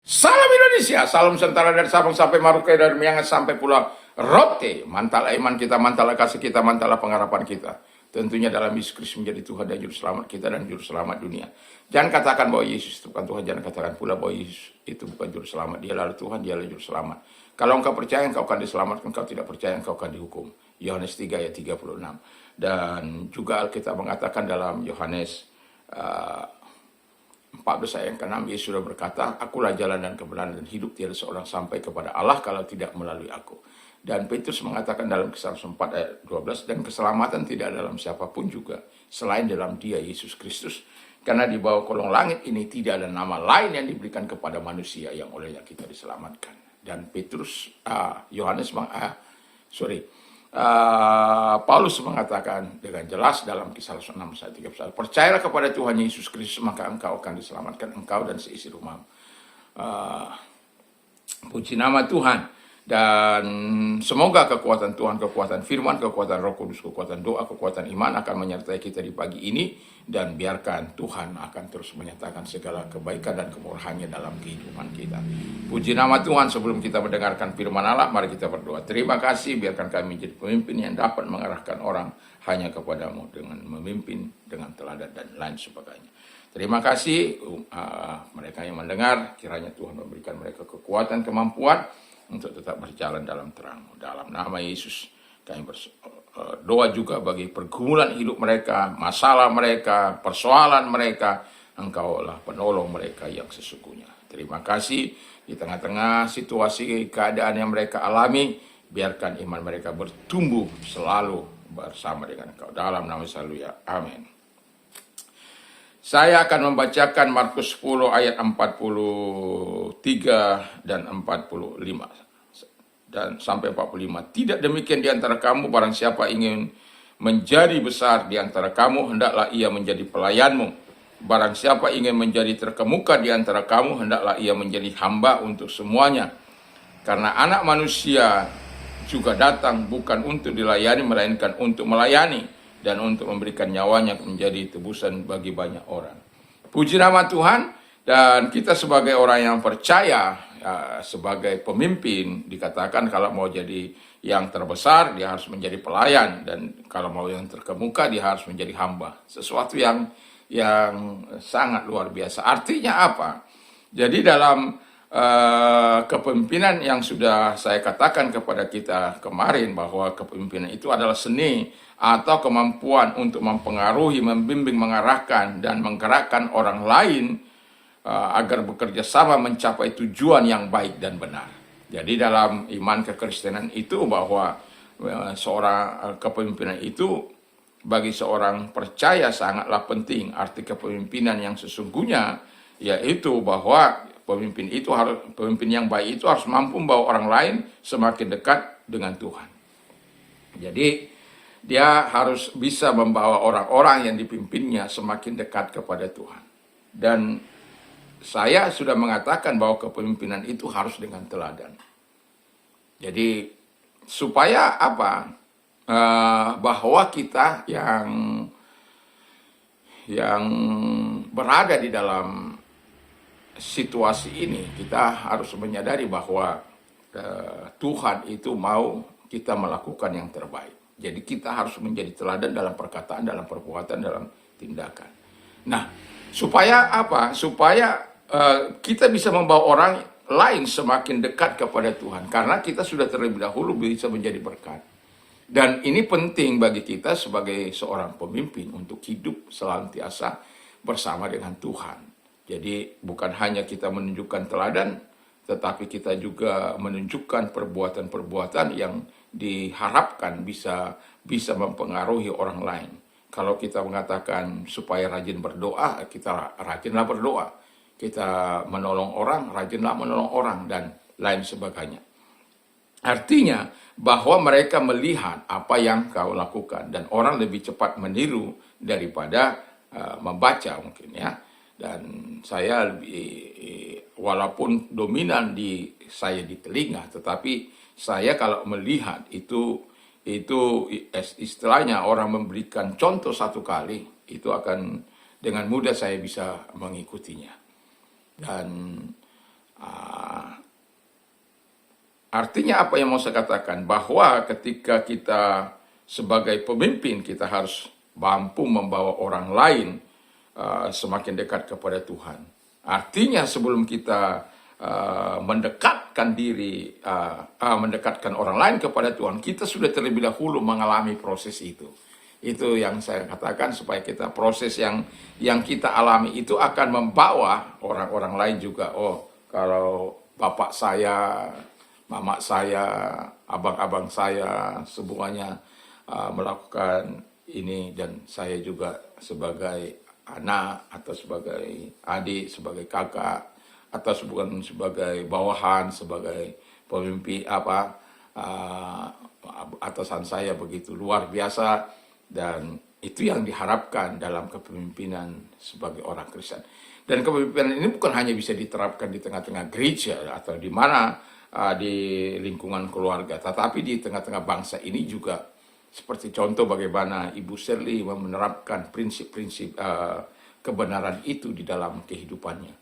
Salam Indonesia, salam Nusantara dari Sabang sampai Maroke, dari Miangas sampai Pulau Rote. Mantala iman kita, mantala kasih kita, mantala pengharapan kita. Tentunya dalam Yesus Kristus menjadi Tuhan dan Juru Selamat kita dan Juru Selamat dunia. Jangan katakan bahwa Yesus itu bukan Tuhan, jangan katakan pula bahwa Yesus itu bukan Juru Selamat. Dia adalah Tuhan, dia adalah Juru Selamat. Kalau engkau percaya, engkau akan diselamatkan. Engkau tidak percaya, engkau akan dihukum. Yohanes 3 ayat 36. Dan juga Alkitab mengatakan dalam Yohanes 14 ayat yang ke-6, Yesus sudah berkata, akulah jalan dan kebenaran dan hidup, tiada seorang sampai kepada Allah kalau tidak melalui aku. Dan Petrus mengatakan dalam Kisah 4 ayat 12, dan keselamatan tidak dalam siapapun juga, selain dalam dia, Yesus Kristus. Karena di bawah kolong langit ini tidak ada nama lain yang diberikan kepada manusia yang olehnya kita diselamatkan. Dan Paulus mengatakan dengan jelas dalam Kisah 6 ayat 31, percayalah kepada Tuhan Yesus Kristus, maka engkau akan diselamatkan, engkau dan seisi rumahmu. Puji nama Tuhan. Dan semoga kekuatan Tuhan, kekuatan firman, kekuatan Roh Kudus, kekuatan doa, kekuatan iman akan menyertai kita di pagi ini. Dan biarkan Tuhan akan terus menyatakan segala kebaikan dan kemurahannya dalam kehidupan kita. Puji nama Tuhan. Sebelum kita mendengarkan firman Allah, mari kita berdoa. Terima kasih, biarkan kami menjadi pemimpin yang dapat mengarahkan orang hanya kepadamu, dengan memimpin, dengan teladan dan lain sebagainya. Terima kasih mereka yang mendengar, kiranya Tuhan memberikan mereka kekuatan, kemampuan untuk tetap berjalan dalam terang. Dalam nama Yesus kami berdoa juga bagi pergumulan hidup mereka, masalah mereka, persoalan mereka. Engkaulah penolong mereka yang sesungguhnya. Terima kasih di tengah-tengah situasi keadaan yang mereka alami. Biarkan iman mereka bertumbuh selalu bersama dengan Engkau. Dalam nama selalu ya. Amin. Saya akan membacakan Markus 10 ayat 43 dan 45 dan sampai 45. Tidak demikian di antara kamu, barang siapa ingin menjadi besar di antara kamu, hendaklah ia menjadi pelayanmu. Barang siapa ingin menjadi terkemuka di antara kamu, hendaklah ia menjadi hamba untuk semuanya. Karena anak manusia juga datang bukan untuk dilayani, melainkan untuk melayani dan untuk memberikan nyawanya menjadi tebusan bagi banyak orang. Puji nama Tuhan. Dan kita sebagai orang yang percaya, sebagai pemimpin, dikatakan kalau mau jadi yang terbesar, dia harus menjadi pelayan. Dan kalau mau yang terkemuka, dia harus menjadi hamba. Sesuatu yang sangat luar biasa. Artinya apa? Jadi dalam kepemimpinan yang sudah saya katakan kepada kita kemarin, bahwa kepemimpinan itu adalah seni atau kemampuan untuk mempengaruhi, membimbing, mengarahkan, dan menggerakkan orang lain agar bekerja sama mencapai tujuan yang baik dan benar. Jadi dalam iman kekristenan itu bahwa seorang kepemimpinan itu bagi seorang percaya sangatlah penting. Arti kepemimpinan yang sesungguhnya yaitu bahwa pemimpin yang baik itu harus mampu membawa orang lain semakin dekat dengan Tuhan. Jadi dia harus bisa membawa orang-orang yang dipimpinnya semakin dekat kepada Tuhan. Dan saya sudah mengatakan bahwa kepemimpinan itu harus dengan teladan. Jadi supaya apa? Bahwa kita yang berada di dalam situasi ini, kita harus menyadari bahwa Tuhan itu mau kita melakukan yang terbaik. Jadi kita harus menjadi teladan dalam perkataan, dalam perbuatan, dalam tindakan. Nah, supaya apa? Supaya kita bisa membawa orang lain semakin dekat kepada Tuhan. Karena kita sudah terlebih dahulu bisa menjadi berkat. Dan ini penting bagi kita sebagai seorang pemimpin untuk hidup senantiasa bersama dengan Tuhan. Jadi bukan hanya kita menunjukkan teladan, tetapi kita juga menunjukkan perbuatan-perbuatan yang diharapkan bisa mempengaruhi orang lain. Kalau kita mengatakan supaya rajin berdoa, kita rajinlah berdoa. Kita menolong orang, rajinlah menolong orang, dan lain sebagainya. Artinya bahwa mereka melihat apa yang kau lakukan, dan orang lebih cepat meniru daripada membaca mungkin ya. Dan saya walaupun dominan saya di telinga, tetapi saya kalau melihat itu istilahnya orang memberikan contoh satu kali, itu akan dengan mudah saya bisa mengikutinya. Dan Artinya apa yang mau saya katakan? Bahwa ketika kita sebagai pemimpin, kita harus mampu membawa orang lain semakin dekat kepada Tuhan. Artinya sebelum kita mendekatkan diri, mendekatkan orang lain kepada Tuhan, kita sudah terlebih dahulu mengalami proses itu. Itu yang saya katakan, supaya kita proses yang kita alami itu akan membawa orang-orang lain juga. Oh, kalau bapak saya, mama saya, abang-abang saya, semuanya melakukan ini, dan saya juga sebagai anak atau sebagai adik, sebagai kakak, atau bukan sebagai bawahan, sebagai pemimpin atasan saya begitu luar biasa, dan itu yang diharapkan dalam kepemimpinan sebagai orang Kristen. Dan kepemimpinan ini bukan hanya bisa diterapkan di tengah-tengah gereja atau di mana di lingkungan keluarga, tetapi di tengah-tengah bangsa ini juga, seperti contoh bagaimana Ibu Shirley menerapkan prinsip-prinsip kebenaran itu di dalam kehidupannya,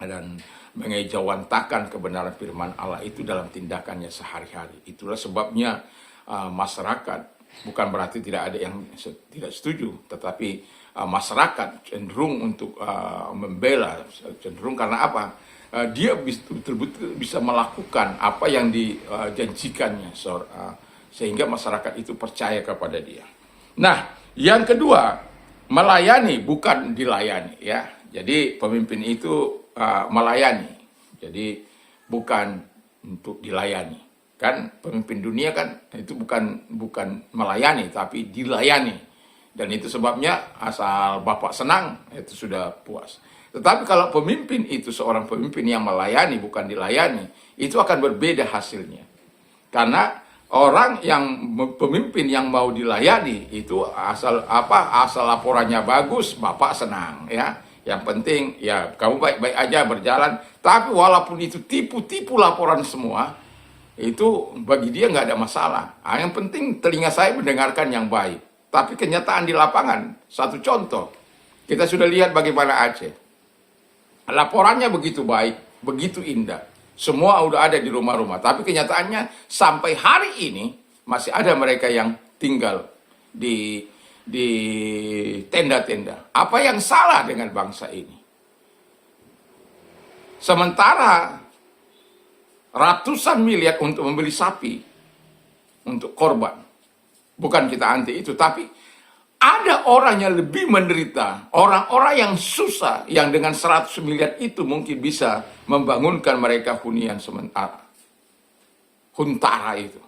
dan mengejawantakan kebenaran firman Allah itu dalam tindakannya sehari-hari. Itulah sebabnya masyarakat, bukan berarti tidak ada yang tidak setuju, tetapi masyarakat cenderung untuk membela, cenderung karena apa? Dia betul-betul bisa melakukan apa yang dijanjikannya, sehingga masyarakat itu percaya kepada dia. Nah, yang kedua, melayani bukan dilayani, ya. Jadi pemimpin itu melayani, jadi bukan untuk dilayani. Kan pemimpin dunia kan itu bukan melayani, tapi dilayani. Dan itu sebabnya asal Bapak senang, itu sudah puas. Tetapi kalau pemimpin itu seorang pemimpin yang melayani bukan dilayani, itu akan berbeda hasilnya. Karena orang yang pemimpin yang mau dilayani itu asal laporannya bagus, Bapak senang, ya. Yang penting ya kamu baik-baik aja berjalan. Tapi walaupun itu tipu-tipu laporan semua, itu bagi dia nggak ada masalah. Yang penting telinga saya mendengarkan yang baik. Tapi kenyataan di lapangan, satu contoh, kita sudah lihat bagaimana Aceh. Laporannya begitu baik, begitu indah. Semua udah ada di rumah-rumah. Tapi kenyataannya sampai hari ini masih ada mereka yang tinggal di tenda-tenda. Apa yang salah dengan bangsa ini? Sementara ratusan miliar untuk membeli sapi untuk korban. Bukan kita anti itu, tapi ada orang yang lebih menderita, orang-orang yang susah, yang dengan 100 miliar itu mungkin bisa membangunkan mereka hunian sementara. Huntara itu.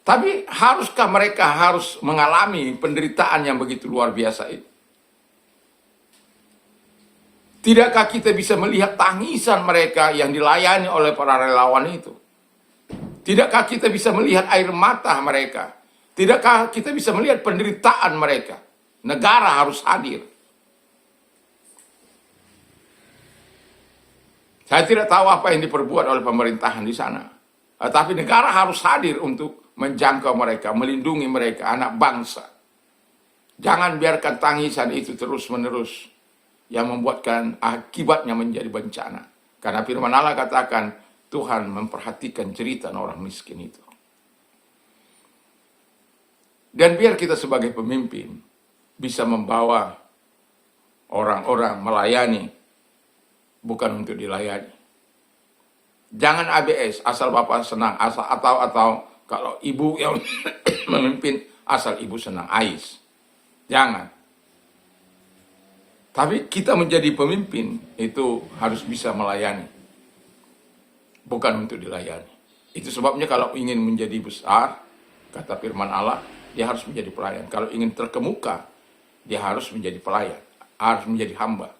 Tapi haruskah mereka harus mengalami penderitaan yang begitu luar biasa itu? Tidakkah kita bisa melihat tangisan mereka yang dilayani oleh para relawan itu? Tidakkah kita bisa melihat air mata mereka? Tidakkah kita bisa melihat penderitaan mereka? Negara harus hadir. Saya tidak tahu apa yang diperbuat oleh pemerintahan di sana. Tapi negara harus hadir untuk menjangkau mereka, melindungi mereka, anak bangsa. Jangan biarkan tangisan itu terus-menerus yang membuatkan akibatnya menjadi bencana. Karena firman Allah katakan, Tuhan memperhatikan cerita orang miskin itu. Dan biar kita sebagai pemimpin bisa membawa orang-orang melayani, bukan untuk dilayani. Jangan ABS, asal Bapak senang, atau kalau ibu yang memimpin, asal ibu senang, ais. Jangan. Tapi kita menjadi pemimpin itu harus bisa melayani, bukan untuk dilayani. Itu sebabnya kalau ingin menjadi besar, kata firman Allah, dia harus menjadi pelayan. Kalau ingin terkemuka, dia harus menjadi pelayan, harus menjadi hamba.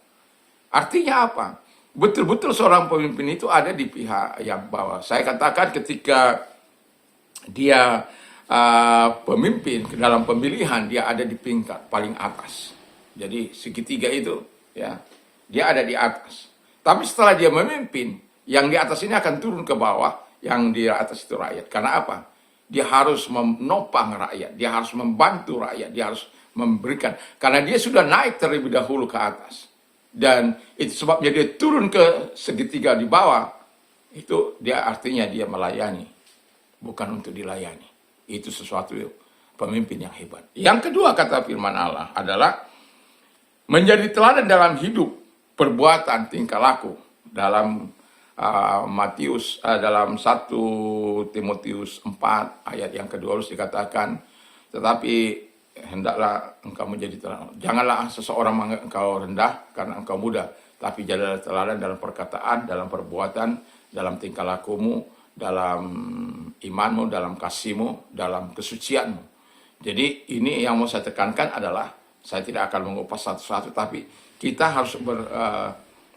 Artinya apa? Betul-betul seorang pemimpin itu ada di pihak yang bawah. Saya katakan ketika dia pemimpin dalam pemilihan, dia ada di tingkat paling atas. Jadi segitiga itu, ya, dia ada di atas. Tapi setelah dia memimpin, yang di atas ini akan turun ke bawah, yang di atas itu rakyat. Karena apa? Dia harus menopang rakyat, dia harus membantu rakyat, dia harus memberikan. Karena dia sudah naik terlebih dahulu ke atas. Dan itu sebabnya dia turun ke segitiga di bawah, Itu dia artinya dia melayani, bukan untuk dilayani. Itu sesuatu pemimpin yang hebat. Yang kedua kata firman Allah adalah menjadi teladan dalam hidup, perbuatan, tingkah laku. Dalam dalam 1 Timotius 4 ayat yang kedua dikatakan, tetapi hendaklah engkau menjadi teladan. Janganlah seseorang menganggap engkau rendah karena engkau muda, tapi jadilah teladan dalam perkataan, dalam perbuatan, dalam tingkah lakumu, dalam imanmu, dalam kasihmu, dalam kesucianmu. Jadi ini yang mau saya tekankan adalah, saya tidak akan mengupas satu-satu, tapi kita harus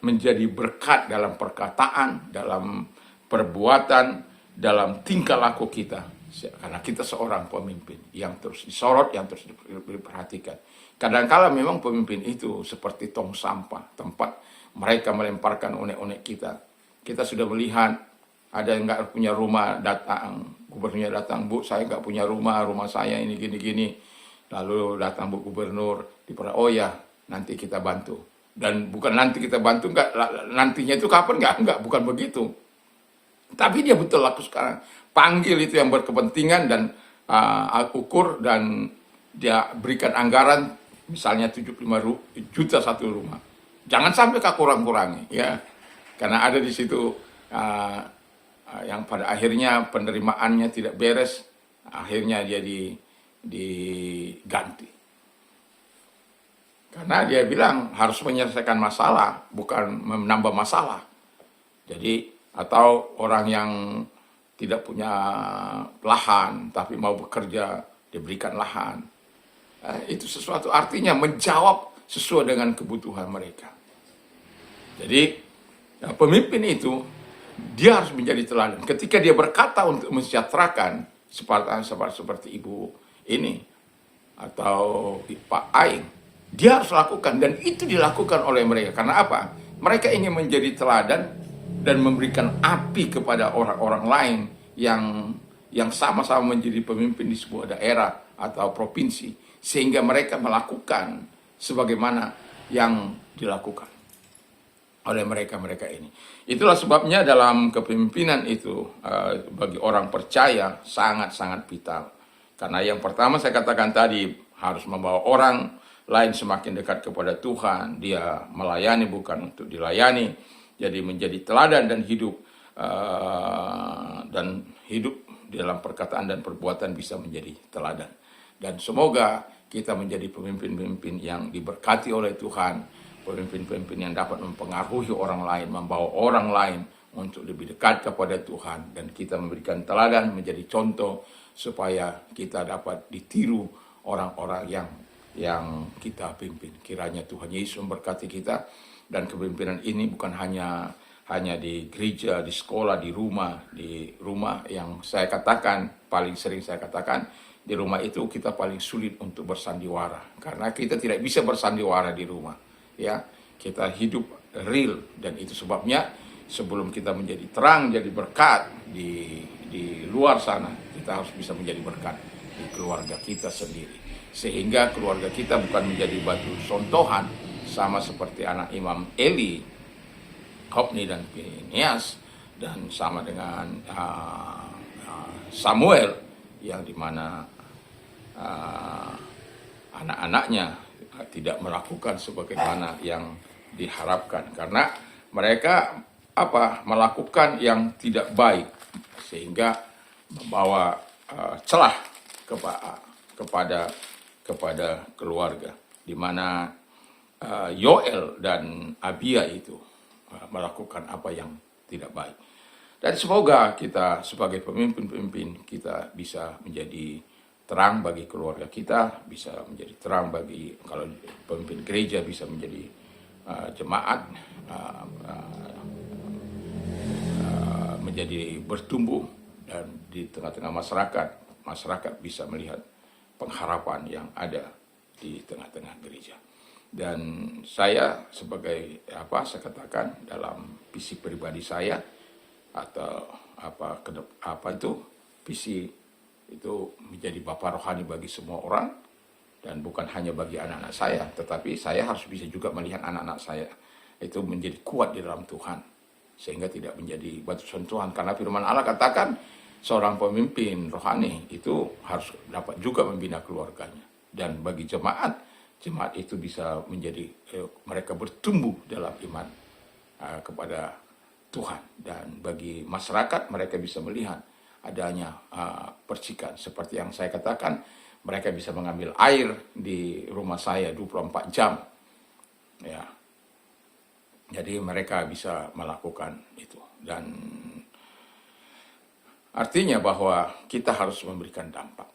menjadi berkat dalam perkataan, dalam perbuatan, dalam tingkah laku kita. Karena kita seorang pemimpin yang terus disorot, yang terus diperhatikan. Kadang-kala memang pemimpin itu seperti tong sampah, tempat mereka melemparkan unek-unek kita. Kita sudah melihat ada yang nggak punya rumah datang, gubernurnya datang, Bu, saya nggak punya rumah saya ini gini-gini. Lalu datang Bu Gubernur, oh ya, nanti kita bantu. Dan bukan nanti kita bantu, enggak, nantinya itu kapan, enggak, bukan begitu. Tapi dia betul laku sekarang. Panggil itu yang berkepentingan dan ukur, dan dia berikan anggaran misalnya 75 juta satu rumah. Jangan sampai kurang-kurangi ya. Karena ada di situ yang pada akhirnya penerimaannya tidak beres, akhirnya dia diganti. Karena dia bilang harus menyelesaikan masalah, bukan menambah masalah. Jadi, atau orang yang tidak punya lahan, tapi mau bekerja, diberikan lahan. Itu sesuatu artinya menjawab sesuai dengan kebutuhan mereka. Jadi, pemimpin itu, dia harus menjadi teladan. Ketika dia berkata untuk mensejahterakan, seperti ibu ini, atau Pak Aing, dia harus lakukan, dan itu dilakukan oleh mereka. Karena apa? Mereka ingin menjadi teladan dan memberikan api kepada orang-orang lain yang sama-sama menjadi pemimpin di sebuah daerah atau provinsi, sehingga mereka melakukan sebagaimana yang dilakukan oleh mereka ini. Itulah sebabnya dalam kepemimpinan itu bagi orang percaya sangat-sangat vital. Karena yang pertama saya katakan tadi, harus membawa orang lain semakin dekat kepada Tuhan. Dia melayani bukan untuk dilayani. Jadi menjadi teladan dan hidup di dalam perkataan dan perbuatan bisa menjadi teladan. Dan semoga kita menjadi pemimpin-pemimpin yang diberkati oleh Tuhan, pemimpin-pemimpin yang dapat mempengaruhi orang lain, membawa orang lain untuk lebih dekat kepada Tuhan, dan kita memberikan teladan, menjadi contoh supaya kita dapat ditiru orang-orang yang kita pimpin. Kiranya Tuhan Yesus memberkati kita, dan kepemimpinan ini bukan hanya di gereja, di sekolah, di rumah yang saya katakan, paling sering saya katakan, di rumah itu kita paling sulit untuk bersandiwara, karena kita tidak bisa bersandiwara di rumah. Ya, kita hidup real, dan itu sebabnya sebelum kita menjadi terang, jadi berkat di luar sana, kita harus bisa menjadi berkat di keluarga kita sendiri. Sehingga keluarga kita bukan menjadi batu contohan, sama seperti anak Imam Eli, Hofni dan Phinehas, dan sama dengan Samuel, yang dimana anak-anaknya tidak melakukan sebagaimana yang diharapkan, karena mereka melakukan yang tidak baik, sehingga membawa celah kepada keluarga, di mana Yoel dan Abia itu melakukan apa yang tidak baik. Dan semoga kita sebagai pemimpin-pemimpin, kita bisa menjadi terang bagi keluarga kita, bisa menjadi terang bagi, kalau pemimpin gereja bisa menjadi jemaat, menjadi bertumbuh, dan di tengah-tengah masyarakat bisa melihat pengharapan yang ada di tengah-tengah gereja. Dan saya sebagai saya katakan dalam visi pribadi saya, atau visi itu menjadi bapak rohani bagi semua orang, dan bukan hanya bagi anak-anak saya, tetapi saya harus bisa juga melihat anak-anak saya itu menjadi kuat di dalam Tuhan, sehingga tidak menjadi batu sentuhan. Karena firman Allah katakan seorang pemimpin rohani itu harus dapat juga membina keluarganya. Dan bagi jemaat itu bisa menjadi mereka bertumbuh dalam iman kepada Tuhan. Dan bagi masyarakat mereka bisa melihat adanya percikan. Seperti yang saya katakan, mereka bisa mengambil air di rumah saya 24 jam. Ya. Jadi mereka bisa melakukan itu. Dan artinya bahwa kita harus memberikan dampak.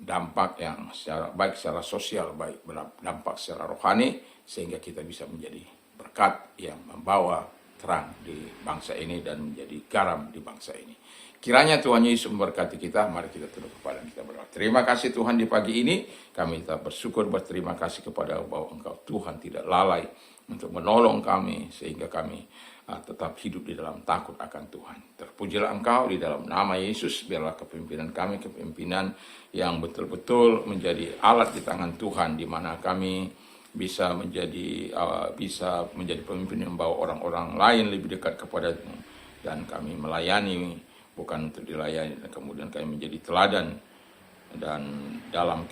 Dampak yang baik secara sosial, baik dampak secara rohani, sehingga kita bisa menjadi berkat yang membawa terang di bangsa ini dan menjadi garam di bangsa ini. Kiranya Tuhan Yesus memberkati kita. Mari kita tunduk kepala kita berdoa. Terima kasih Tuhan di pagi ini. Kami tetap bersyukur, berterima kasih kepada bahwa Engkau Tuhan tidak lalai untuk menolong kami sehingga kami tetap hidup di dalam takut akan Tuhan. Terpujilah Engkau di dalam nama Yesus. Biarlah kepemimpinan kami, kepemimpinan yang betul-betul menjadi alat di tangan Tuhan, di mana kami bisa menjadi pemimpin yang membawa orang-orang lain lebih dekat kepada-Mu, dan kami melayani bukan untuk dilayani, dan kemudian kami menjadi teladan dan dalam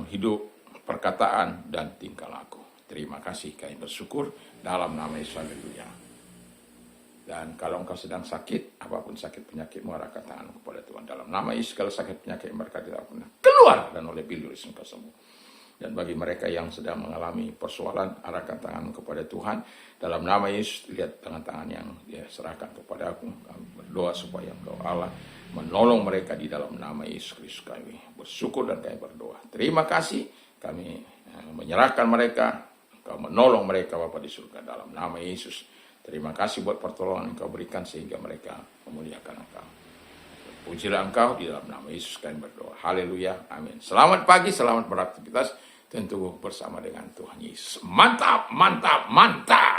hidup, perkataan dan tingkah laku. Terima kasih, kami bersyukur dalam nama Yesus. Haleluya. Dan kalau engkau sedang sakit, apapun sakit penyakitmu, arahkan tanganmu kepada Tuhan. Dalam nama Yesus, segala sakit penyakit mereka tidak pernah keluar, dan oleh Biluris engkau sembuh. Dan bagi mereka yang sedang mengalami persoalan, arahkan tanganmu kepada Tuhan. Dalam nama Yesus, lihat tangan-tangan yang dia serahkan kepada aku. Kami berdoa supaya Engkau Allah menolong mereka di dalam nama Yesus Kristus. Kami bersyukur dan kami berdoa. Terima kasih, kami menyerahkan mereka. Engkau menolong mereka Bapa di surga dalam nama Yesus. Terima kasih buat pertolongan yang Engkau berikan sehingga mereka memuliakan Engkau. Pujilah Engkau di dalam nama Yesus kami berdoa. Haleluya. Amin. Selamat pagi, selamat beraktivitas. Tentu bersama dengan Tuhan Yesus. Mantap, mantap, mantap.